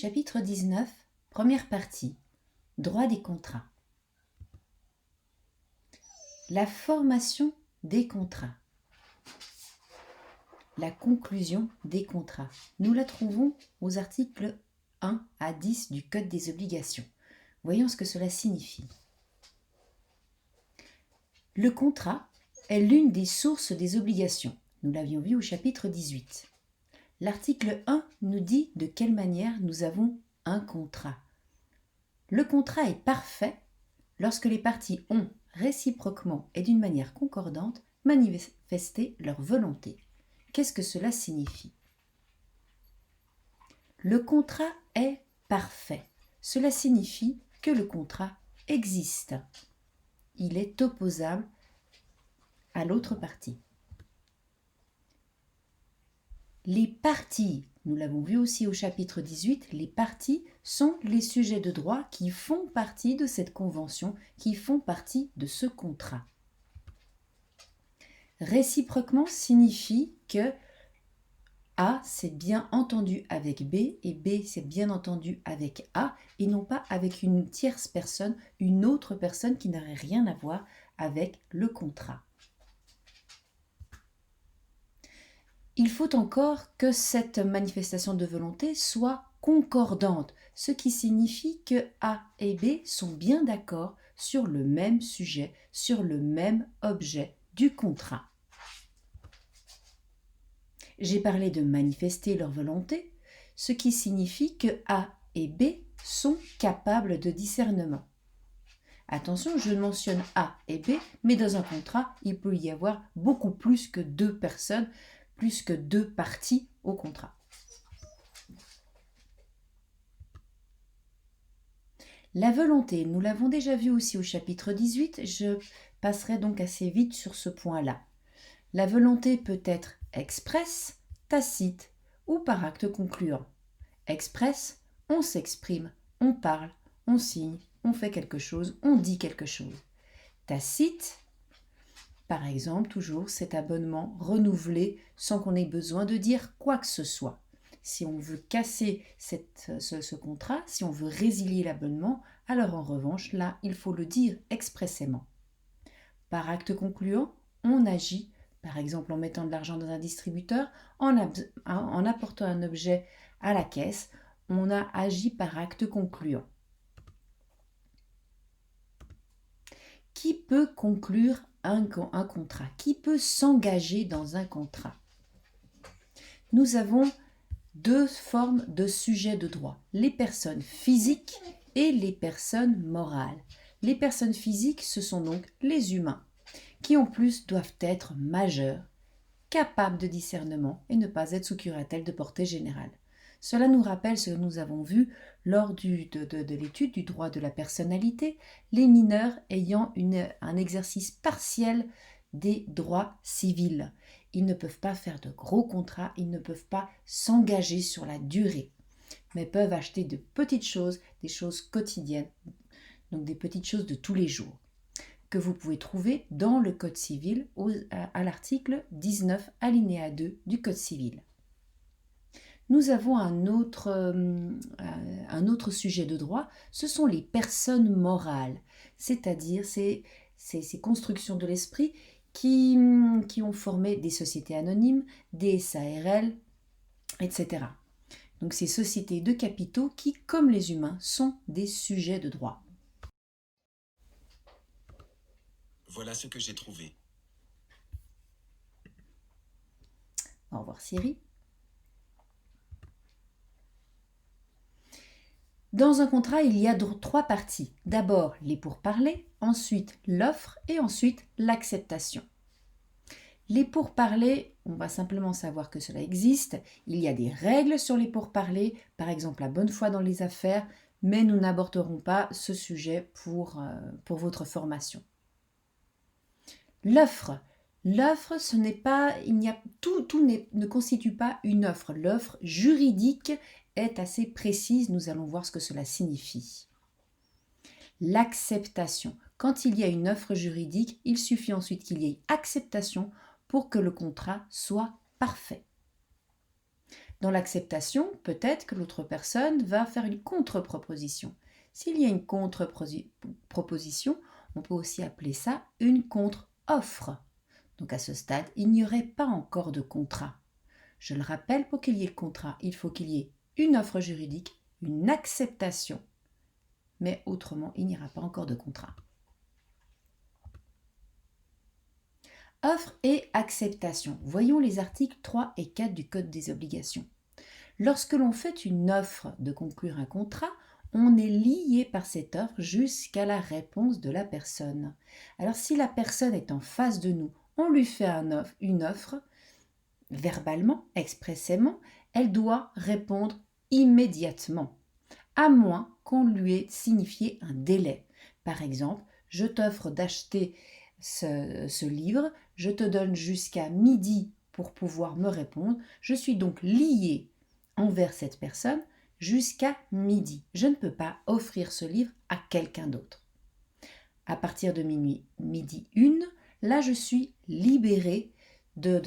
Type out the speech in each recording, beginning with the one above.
Chapitre 19, première partie. Droit des contrats. La formation des contrats. La conclusion des contrats. Nous la trouvons aux articles 1 à 10 du Code des obligations. Voyons ce que cela signifie. Le contrat est l'une des sources des obligations. Nous l'avions vu au chapitre 18. L'article 1 nous dit de quelle manière nous avons un contrat. Le contrat est parfait lorsque les parties ont réciproquement et d'une manière concordante manifesté leur volonté. Qu'est-ce que cela signifie? Le contrat est parfait. Cela signifie que le contrat existe. Il est opposable à l'autre partie. Les parties, nous l'avons vu aussi au chapitre 18, les parties sont les sujets de droit qui font partie de cette convention, qui font partie de ce contrat. Réciproquement signifie que A s'est bien entendu avec B et B s'est bien entendu avec A et non pas avec une tierce personne, une autre personne qui n'aurait rien à voir avec le contrat. Il faut encore que cette manifestation de volonté soit concordante, ce qui signifie que A et B sont bien d'accord sur le même sujet, sur le même objet du contrat. J'ai parlé de manifester leur volonté, ce qui signifie que A et B sont capables de discernement. Attention, je mentionne A et B, mais dans un contrat, il peut y avoir beaucoup plus que deux personnes, plus que deux parties au contrat. La volonté, nous l'avons déjà vu aussi au chapitre 18, je passerai donc assez vite sur ce point-là. La volonté peut être expresse, tacite ou par acte concluant. Expresse, on s'exprime, on parle, on signe, on fait quelque chose, on dit quelque chose. Tacite, par exemple, toujours cet abonnement renouvelé sans qu'on ait besoin de dire quoi que ce soit. Si on veut casser ce contrat, si on veut résilier l'abonnement, alors en revanche, là, il faut le dire expressément. Par acte concluant, on agit, par exemple en mettant de l'argent dans un distributeur, en apportant un objet à la caisse, on a agi par acte concluant. Qui peut conclure un contrat? Qui peut s'engager dans un contrat? Nous avons deux formes de sujets de droit, les personnes physiques et les personnes morales. Les personnes physiques, ce sont donc les humains, qui en plus doivent être majeurs, capables de discernement et ne pas être sous curatelle de portée générale. Cela nous rappelle ce que nous avons vu lors de l'étude du droit de la personnalité, les mineurs ayant un exercice partiel des droits civils. Ils ne peuvent pas faire de gros contrats, ils ne peuvent pas s'engager sur la durée, mais peuvent acheter de petites choses, des choses quotidiennes, donc des petites choses de tous les jours, que vous pouvez trouver dans le Code civil à l'article 19 alinéa 2 du Code civil. Nous avons un autre sujet de droit, ce sont les personnes morales, c'est-à-dire ces constructions de l'esprit qui ont formé des sociétés anonymes, des SARL, etc. Donc ces sociétés de capitaux qui, comme les humains, sont des sujets de droit. Voilà ce que j'ai trouvé. Au revoir Siri. Dans un contrat, il y a trois parties. D'abord les pourparlers, ensuite l'offre et ensuite l'acceptation. Les pourparlers, on va simplement savoir que cela existe. Il y a des règles sur les pourparlers, par exemple la bonne foi dans les affaires, mais nous n'aborderons pas ce sujet pour votre formation. L'offre, ce n'est pas, tout ne constitue pas une offre. L'offre juridique est assez précise, nous allons voir ce que cela signifie. L'acceptation. Quand il y a une offre juridique, il suffit ensuite qu'il y ait acceptation pour que le contrat soit parfait. Dans l'acceptation, peut-être que l'autre personne va faire une contre-proposition. S'il y a une contre-proposition, on peut aussi appeler ça une contre-offre. Donc à ce stade, il n'y aurait pas encore de contrat. Je le rappelle, pour qu'il y ait le contrat, il faut qu'il y ait une offre juridique, une acceptation. Mais autrement, il n'y aura pas encore de contrat. Offre et acceptation. Voyons les articles 3 et 4 du Code des obligations. Lorsque l'on fait une offre de conclure un contrat, on est lié par cette offre jusqu'à la réponse de la personne. Alors si la personne est en face de nous, on lui fait une offre, verbalement, expressément, elle doit répondre immédiatement, à moins qu'on lui ait signifié un délai. Par exemple, je t'offre d'acheter ce livre, je te donne jusqu'à midi pour pouvoir me répondre, je suis donc liée envers cette personne jusqu'à midi. Je ne peux pas offrir ce livre à quelqu'un d'autre. À partir de minuit, midi 1, là je suis libérée de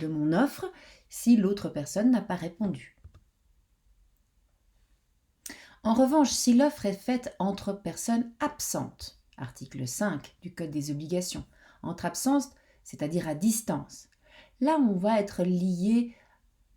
mon offre si l'autre personne n'a pas répondu. En revanche, si l'offre est faite entre personnes absentes, article 5 du Code des obligations, entre absence, c'est-à-dire à distance, là on va être lié,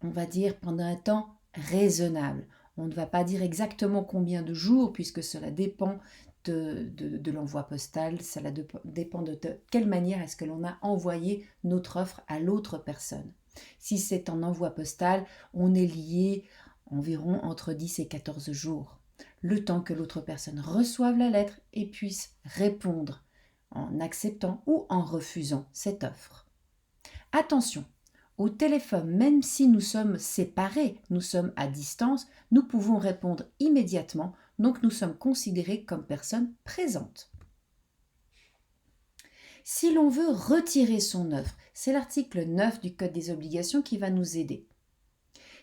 on va dire, pendant un temps raisonnable. On ne va pas dire exactement combien de jours, puisque cela dépend de l'envoi postal, cela dépend de quelle manière est-ce que l'on a envoyé notre offre à l'autre personne. Si c'est en envoi postal, on est lié environ entre 10 et 14 jours, le temps que l'autre personne reçoive la lettre et puisse répondre en acceptant ou en refusant cette offre. Attention, au téléphone, même si nous sommes séparés, nous sommes à distance, nous pouvons répondre immédiatement, donc nous sommes considérés comme personnes présentes. Si l'on veut retirer son offre, c'est l'article 9 du Code des obligations qui va nous aider.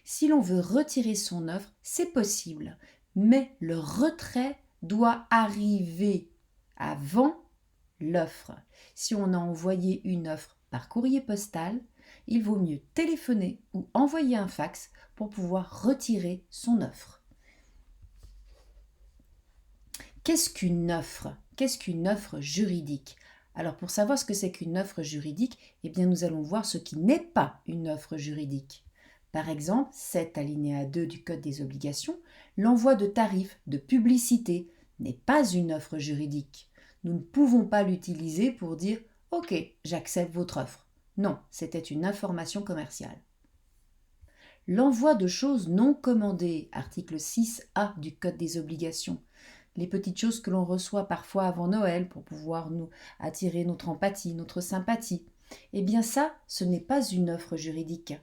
Si l'on veut retirer son offre, c'est possible, mais le retrait doit arriver avant l'offre. Si on a envoyé une offre par courrier postal, il vaut mieux téléphoner ou envoyer un fax pour pouvoir retirer son offre. Qu'est-ce qu'une offre ? Qu'est-ce qu'une offre juridique ? Alors pour savoir ce que c'est qu'une offre juridique, eh bien nous allons voir ce qui n'est pas une offre juridique. Par exemple, 7 alinéa 2 du Code des obligations, l'envoi de tarifs, de publicité n'est pas une offre juridique. Nous ne pouvons pas l'utiliser pour dire « Ok, j'accepte votre offre ». Non, c'était une information commerciale. L'envoi de choses non commandées, article 6A du Code des obligations. Les petites choses que l'on reçoit parfois avant Noël pour pouvoir nous attirer notre empathie, notre sympathie. Eh bien ça, ce n'est pas une offre juridique.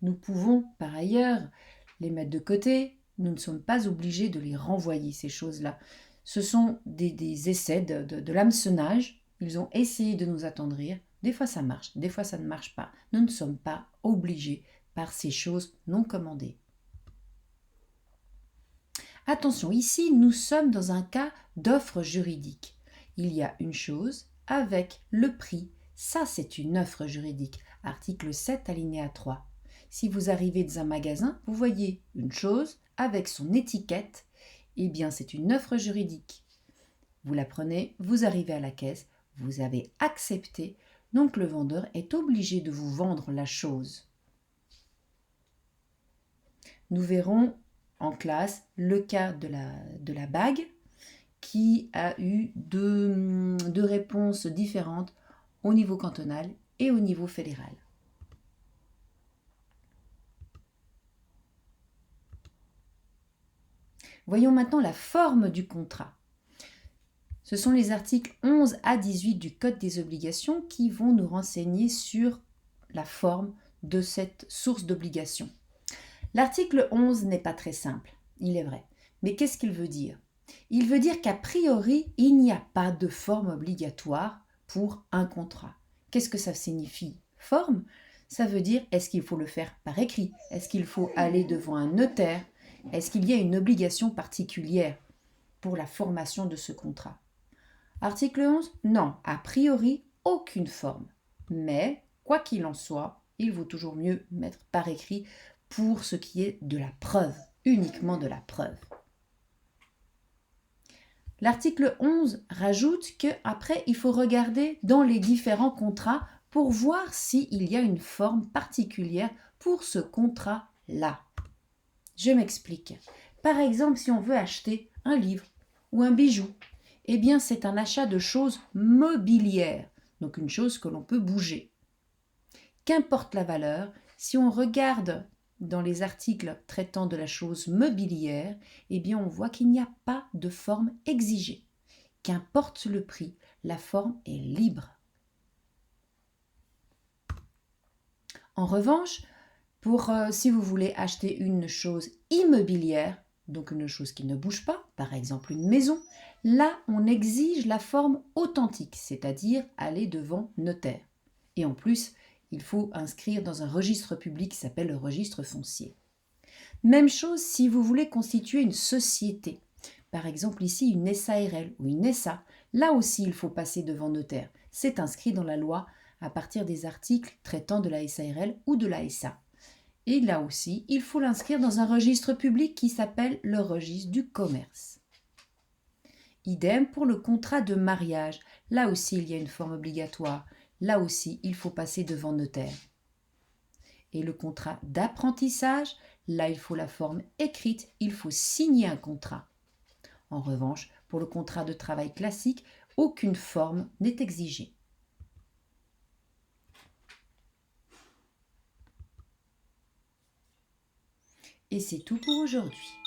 Nous pouvons, par ailleurs, les mettre de côté. Nous ne sommes pas obligés de les renvoyer, ces choses-là. Ce sont des essais de l'hameçonnage. Ils ont essayé de nous attendrir. Des fois ça marche, des fois ça ne marche pas. Nous ne sommes pas obligés par ces choses non commandées. Attention, ici nous sommes dans un cas d'offre juridique. Il y a une chose avec le prix. Ça c'est une offre juridique. Article 7 alinéa 3. Si vous arrivez dans un magasin, vous voyez une chose avec son étiquette, eh bien c'est une offre juridique. Vous la prenez, vous arrivez à la caisse, vous avez accepté, donc le vendeur est obligé de vous vendre la chose. Nous verrons en classe le cas de la bague qui a eu deux réponses différentes au niveau cantonal et au niveau fédéral. Voyons maintenant la forme du contrat. Ce sont les articles 11 à 18 du Code des obligations qui vont nous renseigner sur la forme de cette source d'obligation. L'article 11 n'est pas très simple, il est vrai. Mais qu'est-ce qu'il veut dire ? Il veut dire qu'a priori, il n'y a pas de forme obligatoire pour un contrat. Qu'est-ce que ça signifie ? Forme, ça veut dire est-ce qu'il faut le faire par écrit ? Est-ce qu'il faut aller devant un notaire ? Est-ce qu'il y a une obligation particulière pour la formation de ce contrat ? Article 11, non, a priori, aucune forme. Mais, quoi qu'il en soit, Il vaut toujours mieux mettre par écrit pour ce qui est de la preuve, uniquement de la preuve. L'article 11 rajoute qu'après, il faut regarder dans les différents contrats pour voir s'il y a une forme particulière pour ce contrat-là. Je m'explique. Par exemple, si on veut acheter un livre ou un bijou, eh bien c'est un achat de choses mobilières, donc une chose que l'on peut bouger. Qu'importe la valeur, si on regarde dans les articles traitant de la chose mobilière, eh bien on voit qu'il n'y a pas de forme exigée. Qu'importe le prix, la forme est libre. En revanche, si vous voulez acheter une chose immobilière, donc une chose qui ne bouge pas, par exemple une maison, là on exige la forme authentique, c'est-à-dire aller devant notaire. Et en plus, il faut inscrire dans un registre public qui s'appelle le registre foncier. Même chose si vous voulez constituer une société, par exemple ici une SARL ou une SA, là aussi il faut passer devant notaire. C'est inscrit dans la loi à partir des articles traitant de la SARL ou de la SA. Et là aussi, il faut l'inscrire dans un registre public qui s'appelle le registre du commerce. Idem pour le contrat de mariage. Là aussi, il y a une forme obligatoire. Là aussi, il faut passer devant notaire. Et le contrat d'apprentissage, là, il faut la forme écrite. Il faut signer un contrat. En revanche, pour le contrat de travail classique, aucune forme n'est exigée. Et c'est tout pour aujourd'hui.